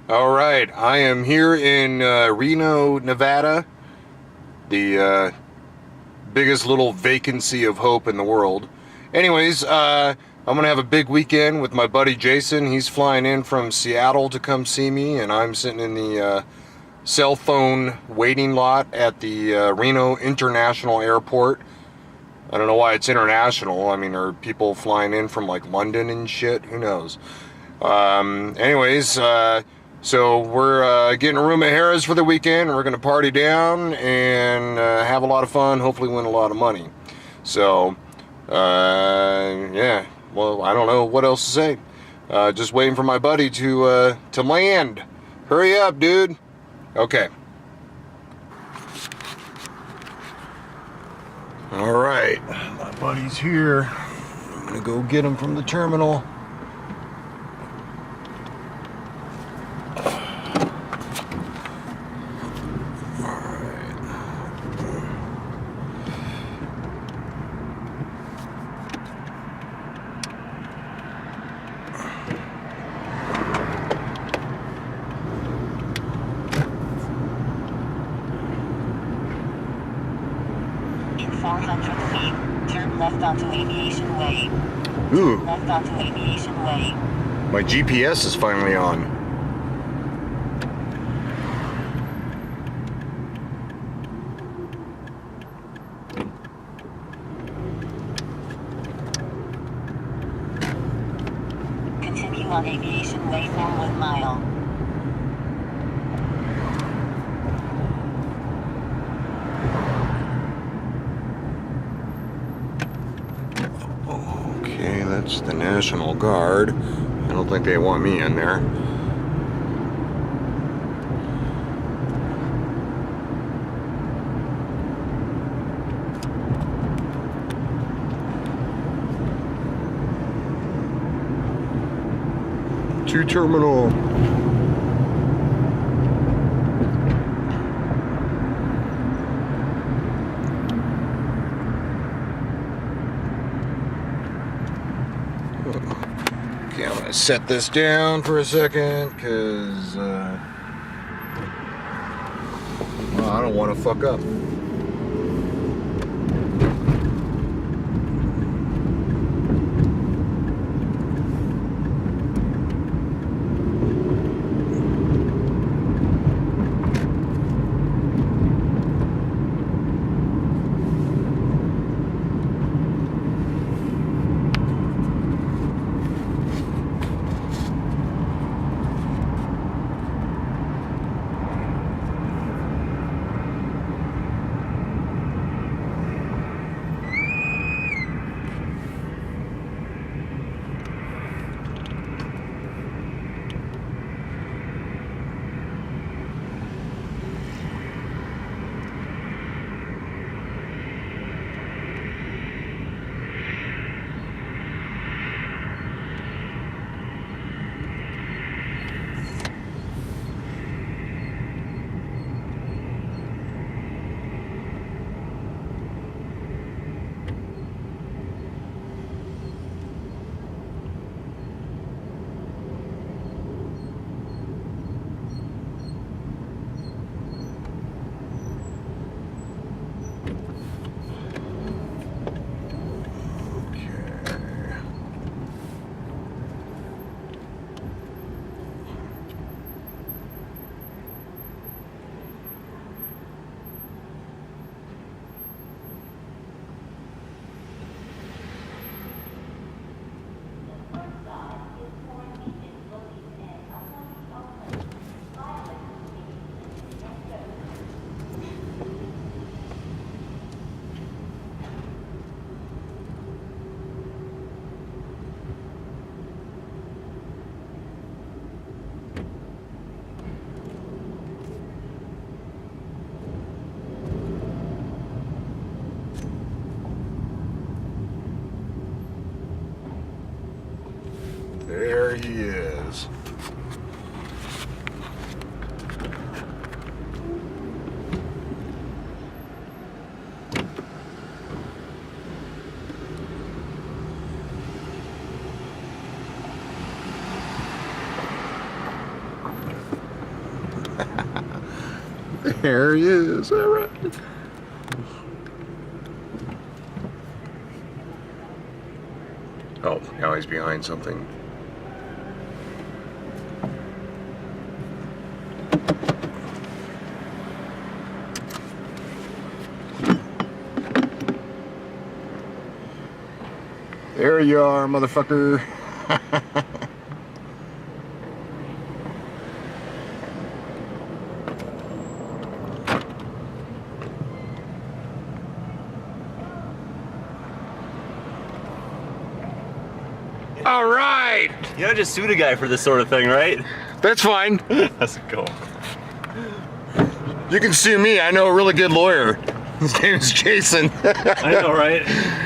All right, I am here in Reno, Nevada, the biggest little vacancy of hope in the world. Anyways, I'm gonna have a big weekend with my buddy Jason. He's flying in from Seattle to come see me, and I'm sitting in the cell phone waiting lot at the Reno International Airport. I don't know why it's international. I mean, are people flying in from like London and shit? Who knows? Anyways, so we're getting a room at Harrah's for the weekend. We're going to party down and have a lot of fun, hopefully win a lot of money. So, yeah, well, I don't know what else to say. Just waiting for my buddy to land. Hurry up, dude. Okay. All right, my buddy's here. I'm going to go get him from the terminal. In 400 feet, turn left onto Aviation Way. Ooh. Turn left onto Aviation Way. My GPS is finally on. Continue on Aviation Way for 1 mile. Okay, that's the National Guard. I don't think they want me in there. To terminal. Okay, I'm gonna set this down for a second because well, I don't want to fuck up. There he is. All right. Oh, now he's behind something. There you are, motherfucker. All right. You know, just sued a guy for this sort of thing, right? That's fine. That's cool. You can sue me. I know a really good lawyer. His name is Jason. I know, right?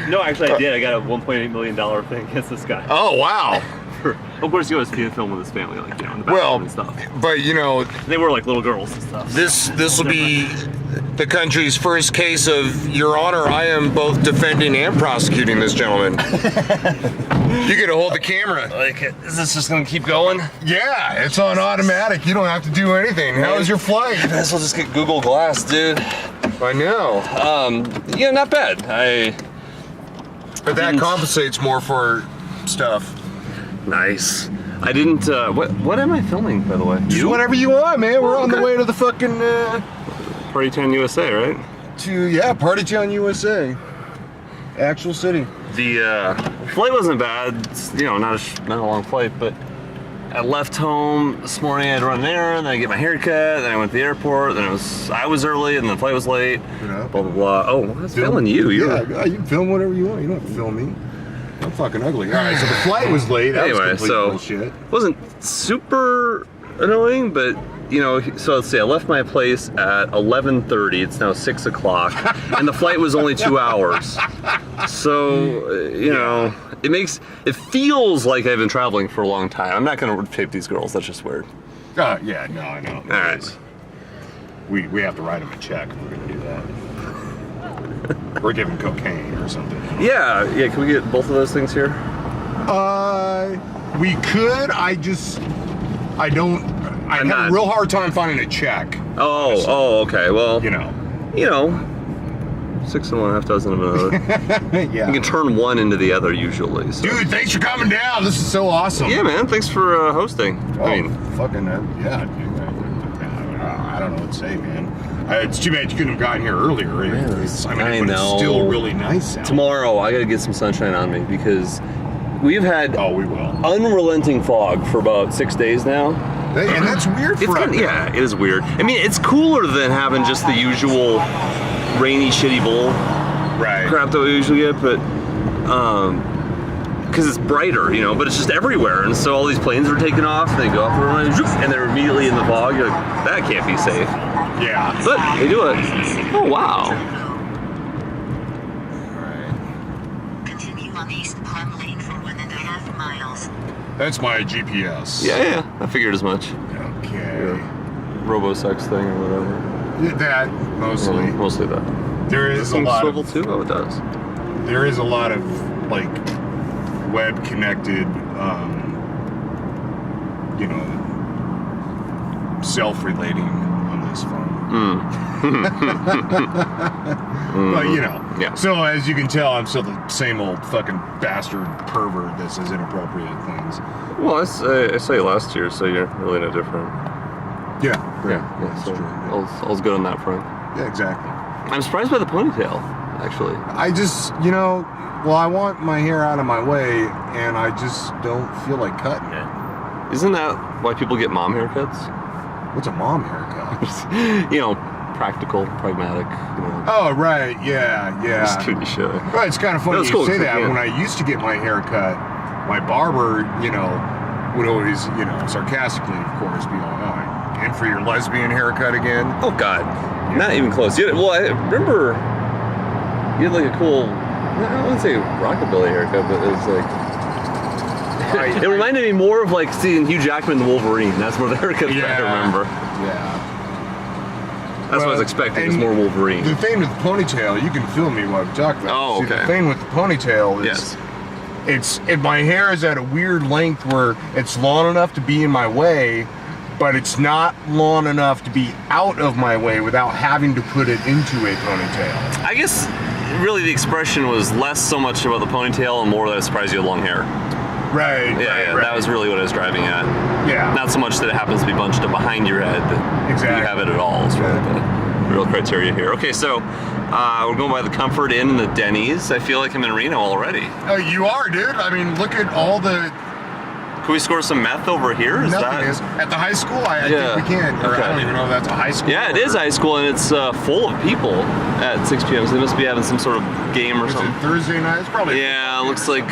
No, actually, I did. I got a $1.8 million thing against this guy. Oh, wow. Of course, he was film with his family, like, you know, in the bathroom Well, and stuff. but you know, They were like little girls and stuff. this will be the country's first case of, Your Honor, I am both defending and prosecuting this gentleman. You get to hold the camera. Like, is this just gonna keep going? Yeah, it's on automatic. You don't have to do anything. How was your flight? I guess I'll just get Google Glass, dude. I know. Yeah, not bad. But that compensates more for stuff. Nice. I didn't, what am I filming, by the way? Just whatever you want, man. We're on the okay. way to the fucking, Party Town, USA, right? yeah, Party Town, USA. Actual city. The flight wasn't bad. It's, you know, not a long flight, but I left home this morning. I had to run an errand, then I get my hair cut, then I went to the airport, then I was early, and the flight was late. Yeah. Blah blah blah. Oh, I was filming you. Yeah, you can film whatever you want. You don't have to film me. I'm fucking ugly. All right, so the flight was late. That Anyway, was complete so bullshit. it wasn't super annoying, but you know, so let's see. I left my place at 11:30. It's now 6 o'clock, and the flight was only 2 hours. So you know, it feels like I've been traveling for a long time. I'm not gonna tape these girls. That's just weird. Yeah, no, I know. All right. We have to write them a check if we're gonna do that. Or give them cocaine or something. Yeah. Can we get both of those things here? We could. I don't. I have a real hard time finding a check. Oh, okay. Well, You know. 6 and 1, half dozen of another. Yeah. You can turn one into the other usually. So. Dude, thanks for coming down. This is so awesome. Yeah, man. Thanks for hosting. Oh, I mean, fucking yeah. Dude, I don't know what to say, man. It's too bad you couldn't have gotten here earlier. I It's know. still really nice out. tomorrow I gotta get some sunshine on me because we've had Oh, we will. unrelenting fog for about 6 days now. And that's weird for us. Yeah, it is weird. I mean, it's cooler than having just the usual rainy, shitty bowl Right. crap that we usually get, but because it's brighter, you know, but it's just everywhere, and so all these planes are taking off, and they go off and they're immediately in the fog. You're like, that can't be safe, Yeah. but they do it. Oh wow! Continue on East Palm Lane for 1.5 miles. That's my GPS. Yeah, I figured as much. Okay. Robo-sex thing or whatever. That mostly. Well, mostly that. There Does is this a thing lot swivel of too? Oh, it does. there is a lot of like web connected you know, self-relating on this phone. But you know, Yeah. so as you can tell, I'm still the same old fucking bastard pervert that says inappropriate things. Well, I saw you last year, so you're really no different. Yeah, Yeah, so true. all's good on that front. Yeah, exactly. I'm surprised by the ponytail, actually. I just, you know, well, I want my hair out of my way, and I just don't feel like cutting it. Isn't that why people get mom haircuts? What's a mom haircut? You know, practical, pragmatic. You know, Oh, right, yeah. just do the shit. Well, it's kind of funny That was you cool, say that. yeah. When I used to get my hair cut, my barber, you know, would always, you know, sarcastically, of course, be like, oh, and for your lesbian haircut again? Oh God, not even close. Well, I remember you had like a cool, I wouldn't say rockabilly haircut, but it was like. It reminded me more of like seeing Hugh Jackman in the Wolverine. That's more the haircut that I remember. Yeah. That's what I was expecting. It was more Wolverine. The thing with the ponytail, you can feel me while we talk about. Oh, See, okay. the thing with the ponytail is, Yes. my hair is at a weird length where it's long enough to be in my way, but it's not long enough to be out of my way without having to put it into a ponytail. I guess really the expression was less so much about the ponytail and more that it surprised you had long hair. Right. Yeah, that was really what I was driving at. Yeah. Not so much that it happens to be bunched up behind your head that Exactly. you have it at all. Is really the real criteria here. Okay, so we're going by the Comfort Inn and the Denny's. I feel like I'm in Reno already. Oh, you are, dude. I mean, look at all the Can we score some meth over here? nothingness. At the high school, I think we can. Or Okay. I don't even know if that's a high school. Yeah, it is high school, and it's full of people at 6 p.m. So they must be having some sort of game or Is something. it Thursday night? It's probably. Yeah, it looks like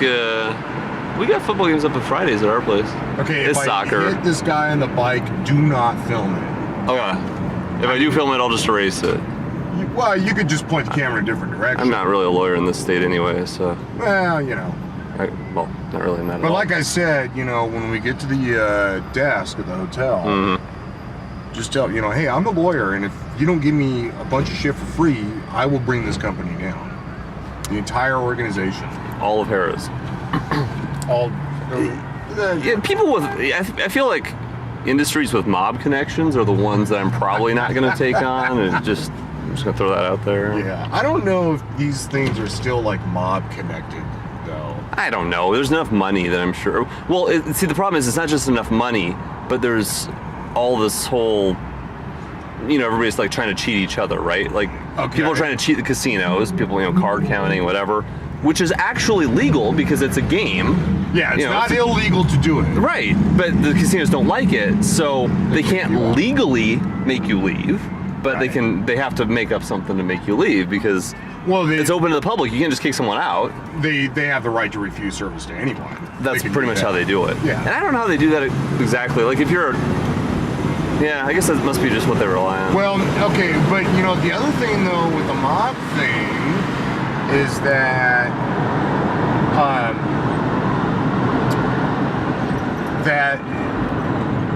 we got football games up on Fridays at our place. Okay, It's if soccer. I hit this guy on the bike, do not film it. Okay. If I do film it, I'll just erase it. Well, you could just point the camera in a different direction. I'm not really a lawyer in this state anyway, so. Well, you know. Well, not really, not at But all. like I said, you know, when we get to the desk at the hotel, just tell, you know, hey, I'm a lawyer, and if you don't give me a bunch of shit for free, I will bring this company down. The entire organization. All of Harris. All. Yeah, people with, I feel like industries with mob connections are the ones that I'm probably not going to take on, and I'm just going to throw that out there. Yeah. I don't know if these things are still like mob connected, though. I don't know. There's enough money that I'm sure. Well, see, the problem is it's not just enough money, but there's all this whole, you know, everybody's like trying to cheat each other, right? Like people are trying to cheat the casinos, people, you know, card counting, whatever, which is actually legal because it's a game. Yeah, it's You know, not it's- illegal to do it. Right, but the casinos don't like it, so they can't legally make you leave, but Right. they have to make up something to make you leave because Well, it's open to the public. You can't just kick someone out. they have the right to refuse service to anyone. That's They can pretty do much that. how they do it. Yeah. And I don't know how they do that exactly. Like if you're, yeah, I guess that must be just what they rely on. Well, okay, but you know, the other thing though with the mob thing is that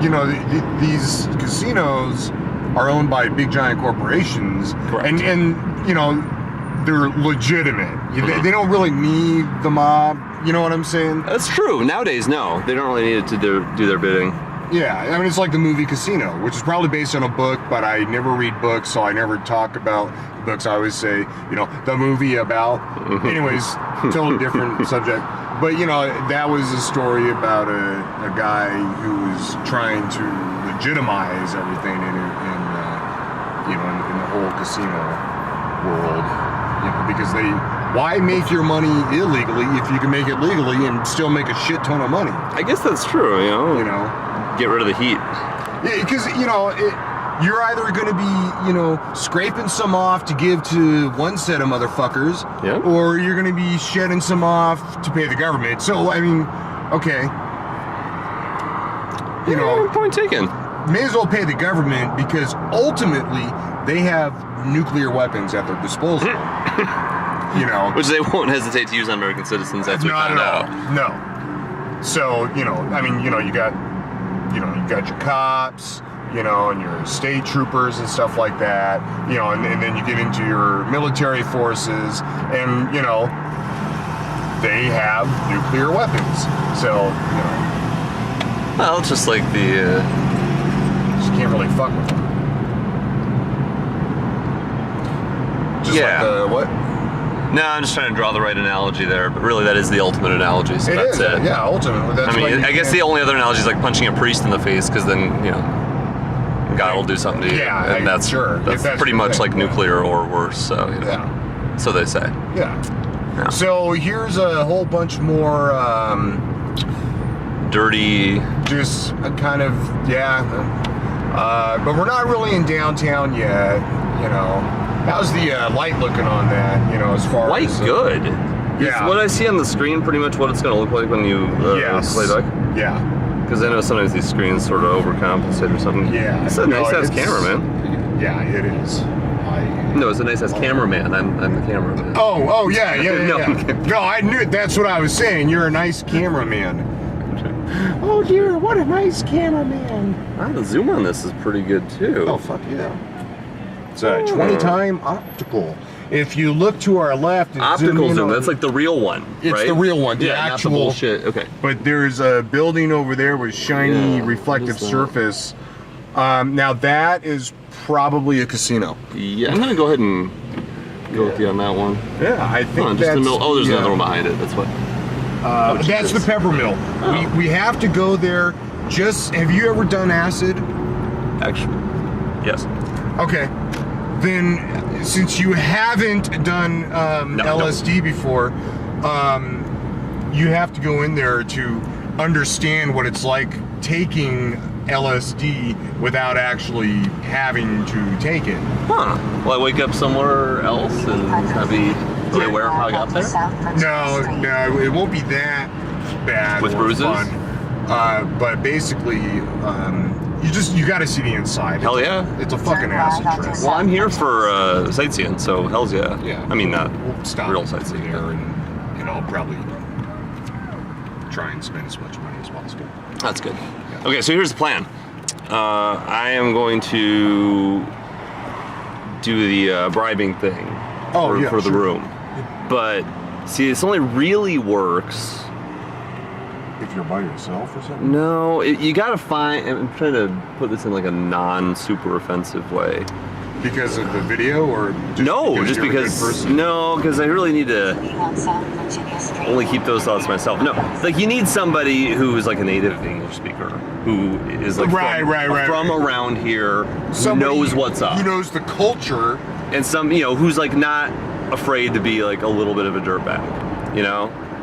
you know, these casinos are owned by big giant corporations. Correct. And you know, they're legitimate. They don't really need the mob, you know what I'm saying? That's true. Nowadays, no, they don't really need it to do their bidding. Yeah, I mean, it's like the movie Casino, which is probably based on a book, but I never read books, so I never talk about books. I always say, you know, the movie about. Anyways, totally different subject. But, you know, that was a story about a guy who was trying to legitimize everything in you know, in the whole casino world. You know, because why make your money illegally if you can make it legally and still make a shit ton of money? I guess that's true. You know. Get rid of the heat. Yeah, because, you know, you're either going to be, you know, scraping some off to give to one set of motherfuckers, Yeah. or you're going to be shedding some off to pay the government. So, I mean, okay. You know, Point taken. may as well pay the government because ultimately they have nuclear weapons at their disposal. You know. Which they won't hesitate to use on American citizens, as we Not found at all. out. No. So, you know, I mean, you know, you got your cops, you know, and your state troopers and stuff like that, you know, and then you get into your military forces, and, you know, they have nuclear weapons. So, you know, Well, it's just like the. just can't really fuck with them. Just Yeah. like the what? No, I'm just trying to draw the right analogy there, but really that is the ultimate analogy. So that's is, it. yeah, ultimately. That's I why mean, you I guess can't- the only other analogy is like punching a priest in the face, because then, you know, God will do something to you. Yeah, and that's sure. If That's that's pretty your much thing, like yeah. nuclear or worse. So you know. Yeah. So they say. Yeah. Yeah. So here's a whole bunch more Dirty. just a kind of, but we're not really in downtown yet, you know. How's the light looking on that, you know, as far Quite as... good. Yeah. Is what I see on the screen pretty much what it's going to look like when you Yes. play back? Yeah. Because I know sometimes these screens sort of overcompensate or something. Yeah. It's a No, nice ass it's- camera, man. Yeah, it is. No, it's a nice ass cameraman. I'm the cameraman. Oh, yeah. No, I'm kidding. No, I knew it. That's what I was saying. You're a nice cameraman. Oh, dear, what a nice cameraman. Wow, the zoom on this is pretty good too. Oh, fuck yeah. It's a 20-time optical. If you look to our left... and Optical in zoom. on- That's like the real one, It's right? the real one, the yeah, not actual... the bullshit. Okay. But there's a building over there with shiny Yeah, what reflective is that? surface Now that is probably a casino. Yeah, I'm gonna go ahead and go with you on that one. Yeah, I think Just that's... in the middle. Oh, there's yeah. another one behind it. That's what. That's the pepper mill. Oh. We have to go there. Have you ever done acid? Actually, yes. Okay. Then, since you haven't done LSD before, you have to go in there to understand what it's like taking LSD without actually having to take it. Huh. Will I wake up somewhere else and kind of be really aware of how I got there? No, it won't be that bad. With or bruises? Fun. But basically, you got to see the inside. Hell yeah. It's a fucking acid trip. Well, I'm here for sightseeing, so hell's yeah. Yeah. I mean, not We'll stop real sightseeing. there, and I'll probably try and spend as much money as possible. That's good. Okay, so here's the plan. I am going to do the bribing thing for the room. But see, this only really works. If you're by yourself or something? No, you gotta find. I'm trying to put this in like a non-super offensive way. Because of the video, or just No, because just you're a good because. person? No, because I really need to only keep those thoughts to myself. No, like you need somebody who is like a native English speaker, who is like from around here, who knows what's up, who knows the culture, and who's like not afraid to be like a little bit of a dirtbag,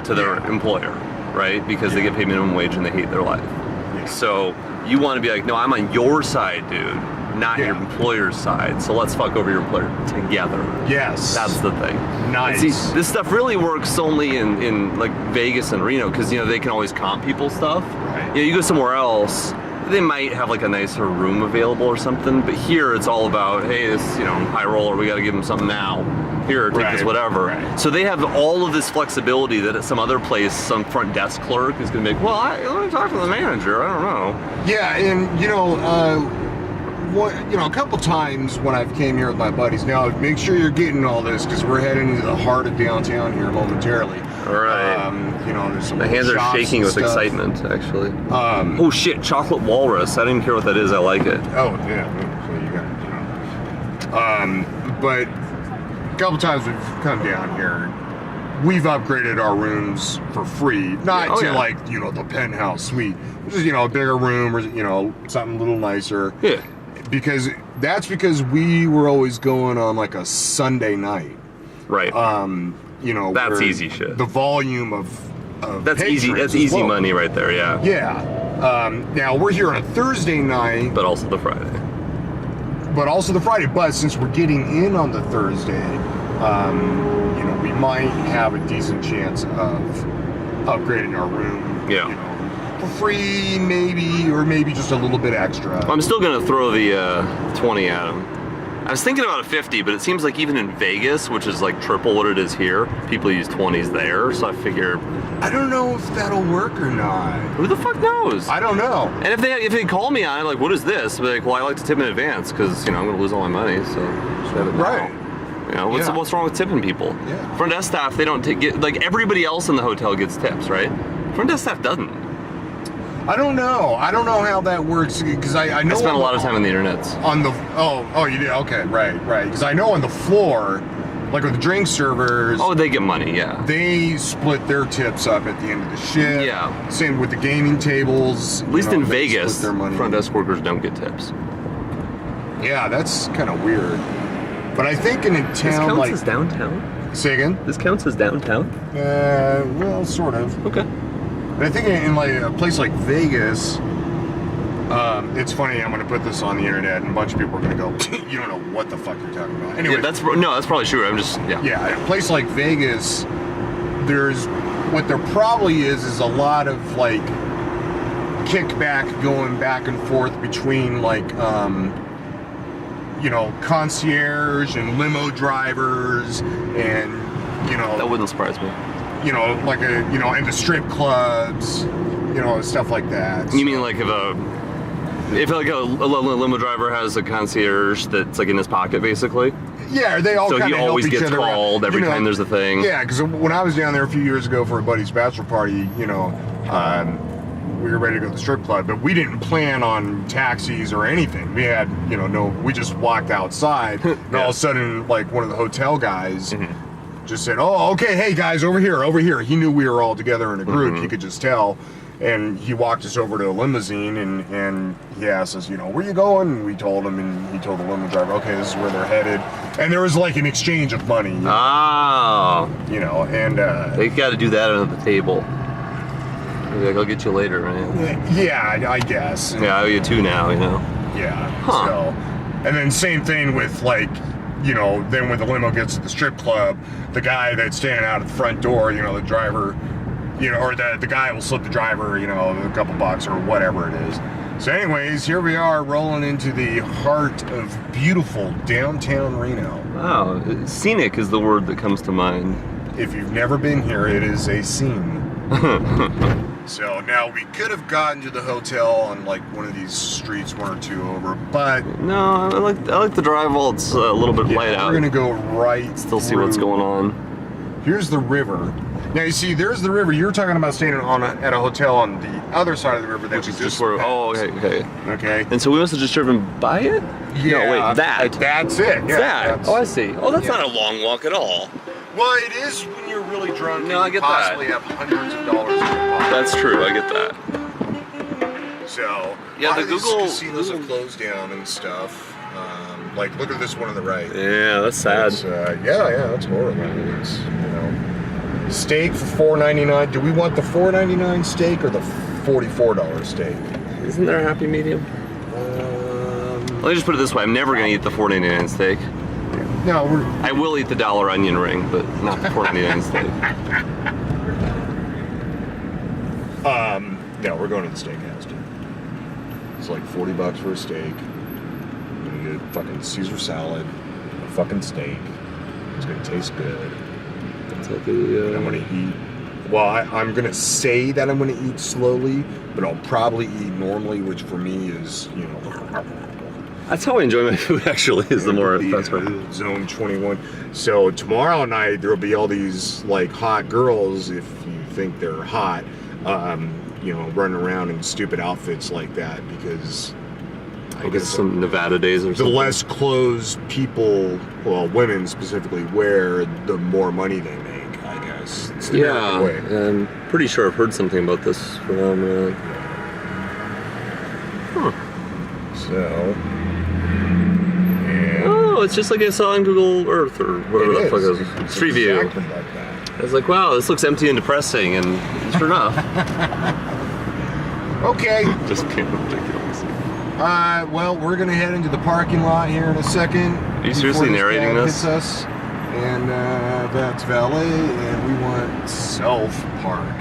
to their employer, right? Because they get paid minimum wage and they hate their life. Yeah. So you want to be like, no, I'm on your side, dude, not your employer's side. So let's fuck over your employer together. Yes. That's the thing. Nice. And see, this stuff really works only in like Vegas and Reno because they can always comp people stuff. Right. You go somewhere else, they might have like a nicer room available or something, but here it's all about, hey, this high roller, we got to give them something now. Here, take this whatever. Right. So they have all of this flexibility that at some other place, some front desk clerk is going to be like, well, let me talk to the manager. I don't know. Yeah, and a couple times when I've came here with my buddies, now make sure you're getting all this because we're heading into the heart of downtown here momentarily. All right. There's some my hands are shaking with excitement, actually. Oh shit, chocolate walrus. I don't even care what that is. I like it. Oh yeah, so you got but a couple times we've come down here. We've upgraded our rooms for free, not like the penthouse suite, just a bigger room or something a little nicer. Yeah. Because we were always going on like a Sunday night. Right. That's easy shit. The volume of that's easy. That's easy money right there. Yeah. Yeah. Now we're here on a Thursday night, but also the Friday. But since we're getting in on the Thursday, we might have a decent chance of upgrading our room. Yeah. For free, maybe, or maybe just a little bit extra. I'm still gonna throw the 20 at him. I was thinking about a 50, but it seems like even in Vegas, which is like triple what it is here, people use 20s there. So I figure, I don't know if that'll work or not. Who the fuck knows? I don't know. And if they call me on it, like, what is this? I'll be like, well, I like to tip in advance because I'm gonna lose all my money, so just have it now. Right. What's wrong with tipping people? Yeah. Front desk staff, they don't get like everybody else in the hotel gets tips, right? Front desk staff doesn't. I don't know how that works because I know. I spent a lot of time on the internet. You did? Okay, right. Because I know on the floor, like with the drink servers. Oh, they get money, yeah. They split their tips up at the end of the shift. Yeah. Same with the gaming tables. At least in Vegas, their money. front desk workers don't get tips. Yeah, that's kind of weird. But I think in a town this counts as downtown? Say again? This counts as downtown? Well, sort of. Okay. But I think in like a place like Vegas, it's funny. I'm going to put this on the internet, and a bunch of people are going to go, "You don't know what the fuck you're talking about." Anyway, yeah, that's probably true. I'm just Yeah, a place like Vegas, what there probably is a lot of like kickback going back and forth between like concierge and limo drivers and that wouldn't surprise me. And the strip clubs, stuff like that. You mean like if like a limo driver has a concierge that's like in his pocket, basically? Yeah, they all. So kind he of always help each gets other called out. every time there's a thing. Yeah, because when I was down there a few years ago for a buddy's bachelor party, we were ready to go to the strip club, but we didn't plan on taxis or anything. We had, we just walked outside, and all of a sudden, like, one of the hotel guys just said, "Oh, okay, hey guys, over here." He knew we were all together in a group. He could just tell. And he walked us over to a limousine, and he asked us, where you going? And we told him, and he told the limo driver, okay, this is where they're headed. And there was like an exchange of money. Oh. And they got to do that under the table. Like, I'll get you later, right? Yeah, I guess. Yeah, I owe you 2 now, Yeah. Huh. So, and then same thing with like, then when the limo gets to the strip club, the guy that's standing out at the front door, the driver, or the guy will slip the driver, a couple bucks or whatever it is. So anyways, here we are rolling into the heart of beautiful downtown Reno. Wow, scenic is the word that comes to mind. If you've never been here, it is a scene. So now we could have gotten to the hotel on like one of these streets, 1 or 2 over, but no, I like the drive while it's a little bit light out. We're gonna go right. Still see what's going on. Here's the river. Now you see, there's the river. You're talking about staying at a hotel on the other side of the river, Which is just where. Oh, okay. Okay. And so we must have just driven by it. Yeah. No, wait, that. That's it. Yeah, that. I see. Oh, that's not a long walk at all. Well, it is when you're really drunk. No, I get that. Possibly have hundreds of dollars in your pocket. That's true. I get that. So yeah, the Google casinos have closed down and stuff. Like, look at this one on the right. Yeah, that's sad. Yeah, that's horrible. It's steak for $4.99. Do we want the $4.99 steak or the $44 steak? Isn't there a happy medium? Let me just put it this way: I'm never gonna eat the $4.99 steak. No, I will eat the $1 onion ring, but not the $4.99 steak. No, we're going to the steakhouse, dude. It's like $40 for a steak. I'm gonna get a fucking Caesar salad, a fucking steak. It's gonna taste good. It's like a, I'm gonna eat. Well, I'm gonna say that I'm gonna eat slowly, but I'll probably eat normally, which for me is, that's how I enjoy my food. Actually, is the more that's right. Zone 21. So tomorrow night there'll be all these like hot girls, if you think they're hot, running around in stupid outfits like that, because I guess some Nevada days or the something. less clothes people, well, women specifically, wear, the more money they make, I guess. It's the American way. I'm pretty sure I've heard something about this phenomenon. So, oh, it's just like I saw on Google Earth or whatever the fuck it was. Street View. Exactly like that. I was like, wow, this looks empty and depressing, and sure enough. Okay. Just being ridiculous. Well, we're gonna head into the parking lot here in a second. Are you seriously narrating this? Hits us, and that's valet, and we want self-park.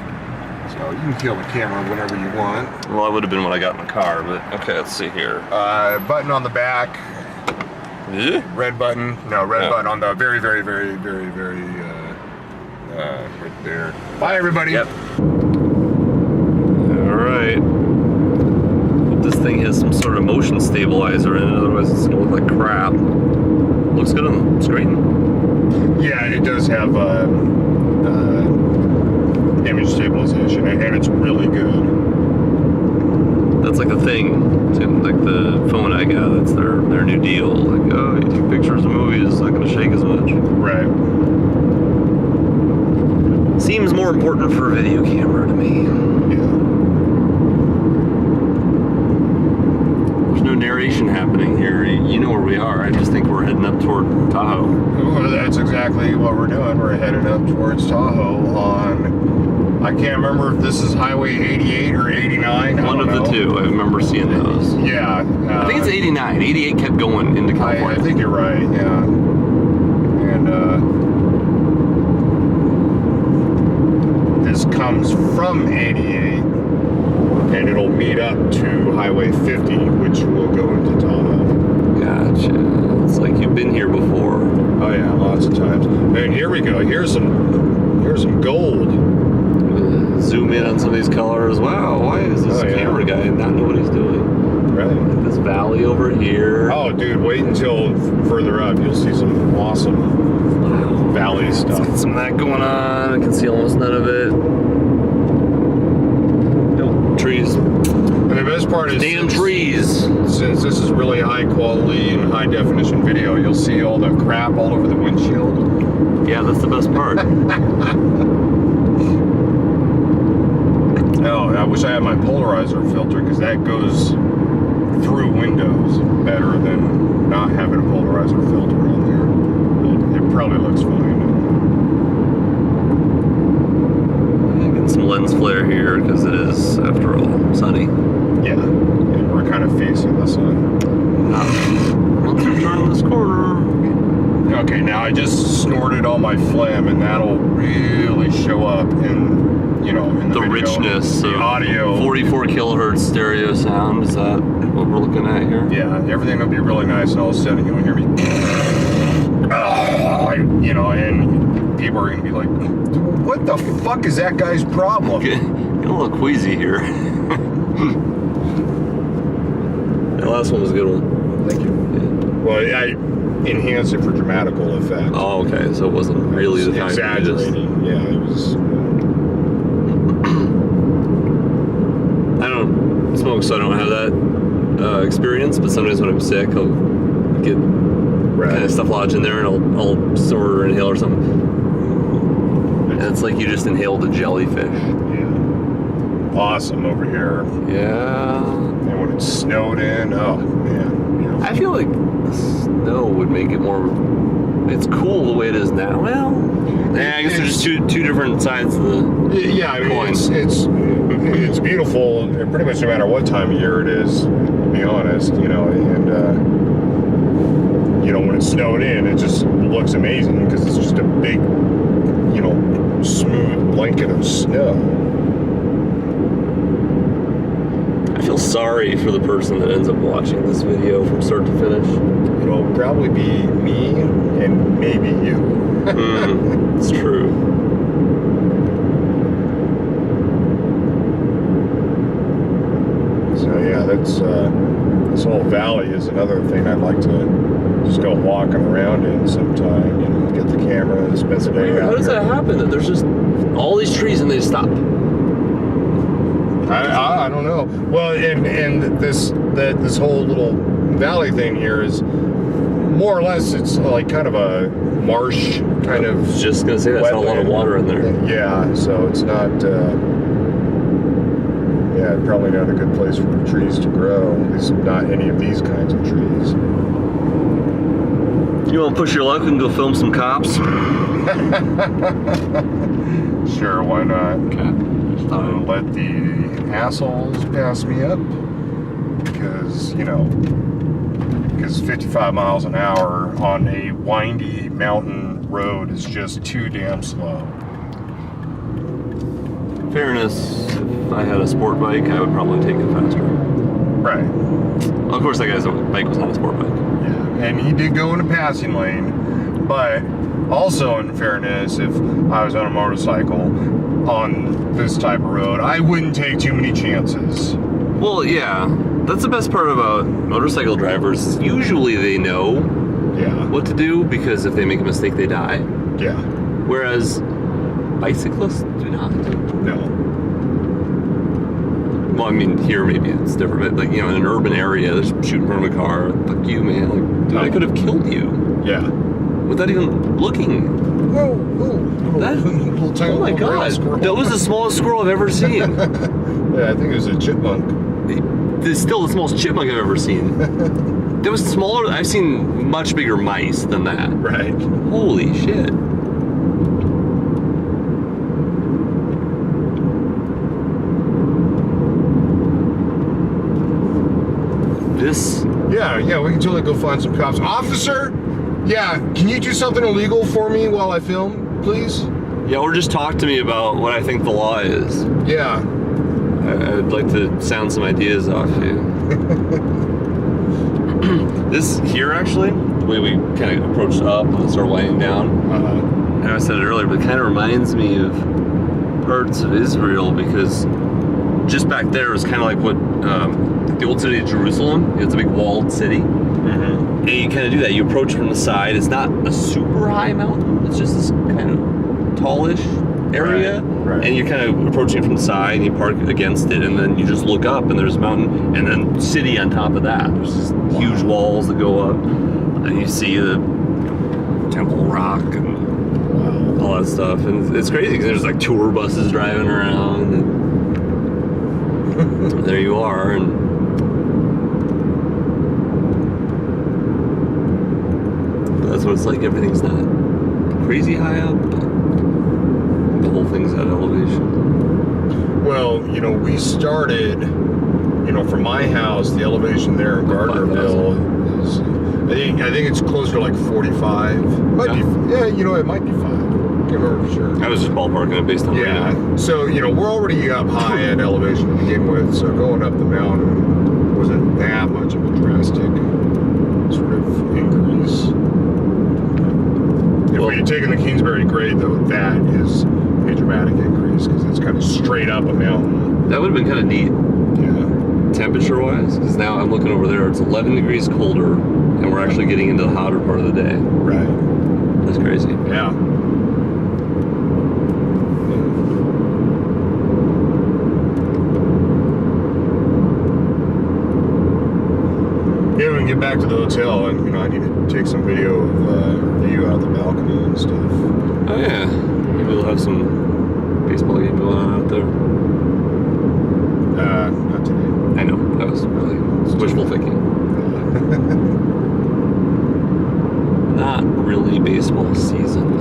So you can kill the camera whenever you want. Well, that would have been what I got in the car, but okay, let's see here. Button on the back. Yeah? Red button. No, red button on the very, very, very, very, very, right there. Bye, everybody. Yep. Alright. Hope this thing has some sort of motion stabilizer in it, otherwise it's gonna look like crap. Looks good on the screen. Yeah, it does have image stabilization, and it's really good. That's like the thing, like the phone I got, that's their new deal. Like, oh, you take pictures of movies, it's not gonna shake as much. Right. Seems more important for a video camera to me. Yeah. There's no narration happening here. You know where we are. I just think we're heading up toward Tahoe. Well, that's exactly what we're doing. We're headed up towards Tahoe on, I can't remember if this is Highway 88 or 89. One of the two. I remember seeing those. Yeah. I think it's 89. 88 kept going into California. I think you're right, yeah. And this comes from 88, and it'll meet up to Highway 50, which will go into Tahoe. Gotcha. It's like you've been here before. Oh yeah, lots of times. And here we go. Here's some gold. Zoom in on some of these colors. Wow, why is this camera guy not know what he's doing? Right. This valley over here. Oh, dude, wait until further up. You'll see some awesome valley stuff. Let's get some of that going on. I can see almost none of it. Nope. trees. And the best part is Damn trees. Since this is really high quality and high definition video, you'll see all the crap all over the windshield. Yeah, that's the best part. Oh, I wish I had my polarizer filter because that goes through windows better than not having a polarizer filter on there. It probably looks fine. Getting some lens flare here because it is, after all, sunny. Yeah, and we're kind of facing the sun. Once you turn this corner. Okay, now I just snorted all my phlegm, and that'll really show up in, in the The video. richness the of audio. 44 kilohertz stereo sound. Is that what we're looking at here? Yeah, everything will be really nice, and all of a sudden you'll hear me. And people are gonna be like, "What the fuck is that guy's problem?" Getting a little queasy here. That last one was a good one. Thank you. Well, I enhanced it for dramatical effect. Oh, okay. So it wasn't really the time. Exaggerating. Yeah, it was. I don't smoke, so I don't have that experience. But sometimes when I'm sick, I'll get kind of stuff lodged in there, and I'll snort or inhale or something. And it's like you just inhaled a jellyfish. Yeah. Awesome over here. Yeah. And when it snowed in, oh man. I feel like the snow would make it more. It's cool the way it is now. Well, yeah, I guess there's just two different sides of the. Yeah, I mean, coin. it's beautiful pretty much no matter what time of year it is, to be honest, and when it's snowed in, it just looks amazing because it's just a big, smooth blanket of snow. I feel sorry for the person that ends up watching this video from start to finish. It'll probably be me and maybe you. It's true. So yeah, that's this whole valley is another thing I'd like to just go walking around in sometime. Get the camera, spend the day out. How does that happen? That there's just all these trees and they stop. I don't know. Well, and this whole little valley thing here is more or less it's like kind of a marsh kind of. I was just gonna say that's not a lot of water in there. Yeah, so it's not. Probably not a good place for trees to grow. At least not any of these kinds of trees. You want to push your luck and go film some cops? Sure, why not? Okay. Let the assholes pass me up because 55 miles an hour on a windy mountain road is just too damn slow. In fairness, if I had a sport bike, I would probably take it faster. Right. Of course, that guy's bike was not a sport bike. Yeah, and he did go in a passing lane, but also in fairness, if I was on a motorcycle on this type of road, I wouldn't take too many chances. Well, yeah, that's the best part about motorcycle drivers. Usually they know what to do because if they make a mistake, they die. Yeah. Whereas bicyclists do not. No. Well, I mean, here maybe it's different, but in an urban area, they're just shooting from a car. Fuck you, man. Like, dude, I could have killed you. Yeah. Without even looking. Oh my god. That was the smallest squirrel I've ever seen. Yeah, I think it was a chipmunk. It's still the smallest chipmunk I've ever seen. That was smaller. I've seen much bigger mice than that. Right. Holy shit. Yeah, we can totally go find some cops. Officer, can you do something illegal for me while I film, please? Yeah, or just talk to me about what I think the law is. Yeah. I'd like to sound some ideas off you. This here, actually, the way we kind of approached up and started winding down, and I said it earlier, but it kind of reminds me of parts of Israel because just back there is kind of like what the old city of Jerusalem. It's a big walled city. Mm-hmm. And you kind of do that. You approach from the side. It's not a super high mountain. It's just this kind of tallish. area, Right. and you're kind of approaching it from the side, and you park against it, and then you just look up, and there's a mountain, and then city on top of that. There's just huge walls that go up, and you see the Temple Rock and all that stuff, and it's crazy because there's like tour buses driving around, and there you are, and that's what it's like. Everything's not crazy high up, but the whole thing's at elevation. Well, we started, from my house, the elevation there in Gardnerville is, I think it's closer to like 45. Might be, it might be 5. Can't remember for sure. I was just ballparking it based on Yeah. So, we're already up high at elevation to begin with, so going up the mountain wasn't that much of a drastic sort of increase. If we had taken the Kingsbury grade, though, that is a dramatic increase because it's kind of straight up a mountain. That would have been kind of neat, Yeah. temperature-wise, because now I'm looking over there, it's 11 degrees colder, and we're actually getting into the hotter part of the day. Right. That's crazy. Yeah. Yeah, we can get back to the hotel, and I need to take some video of view out the balcony and stuff. Oh yeah, maybe we'll have some baseball game going on out there. Not today. I know, that was really wishful thinking. Not really baseball season.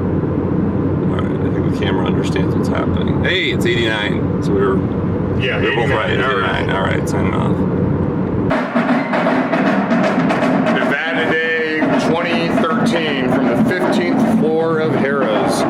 Alright, I think the camera understands what's happening. Hey, it's 89. So we're Yeah, both right. It's 89. Alright, signing off. Nevada Day 2013 from the 15th floor of Harrah's.